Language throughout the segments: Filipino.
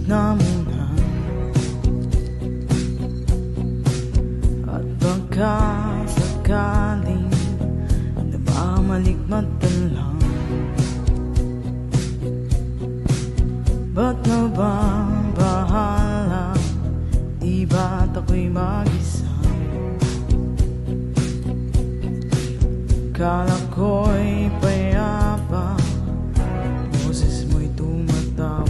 Na muna at baka sakaling napamaligmatan lang. Ba't nababahala? Di ba't ako'y mag-isa? Kala ko'y payapa, boses mo'y tumatawa.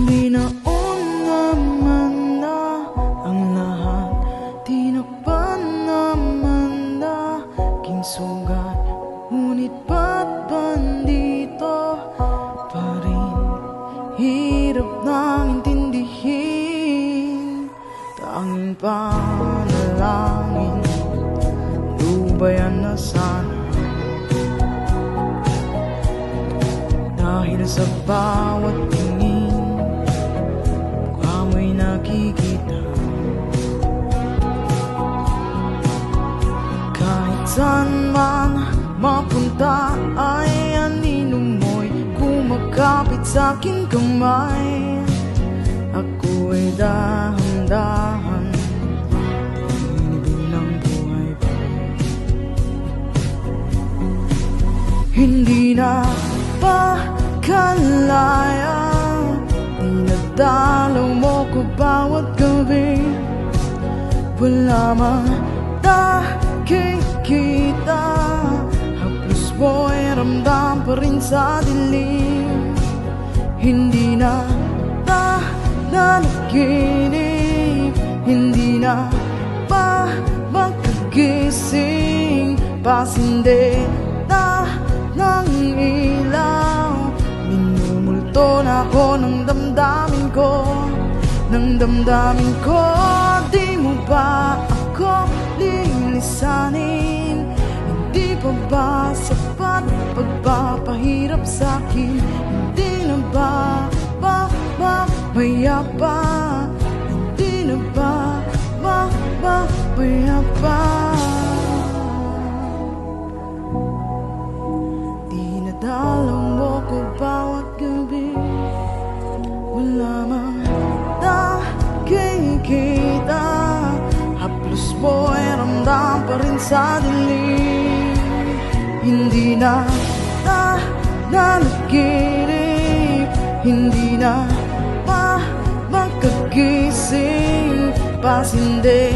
Binaon naman na ang lahat, tinakpan naman na aking sugat. Ngunit ba't bandito pa rin? Hirap nang intindihin. Tanging panalangin, lubayan na sana. Dahil sa bawat tingin nakikita, kahit saan man mapunta ay anino mo'y kumakapit sa'king kamay. Ako'y dahan-dahan binibilang buhay pa. Hindi na pa kalaya, dinadalaw mo ko bawat gabi. Wala mang nakikita, haplos mo'y ramdam pa rin sa dilim. Hindi na nanaginip, hindi na pa magkagising. Pasinde na ng ilaw, minumulto na ako ng damdamin ko, ng damdamin ko. Di mo ba ako lilisanin? Hindi pa ba sapat pagpapahirap sa'kin? Hindi na ba mamaya pa? Hindi na ba mamaya pa? Dinadalaw mo ko bawat gabi, wala mang nakikita, haplos mo'y ramdam pa rin sa dilim. Hindi na nanaginip, hindi na pa magkagising. Pasinde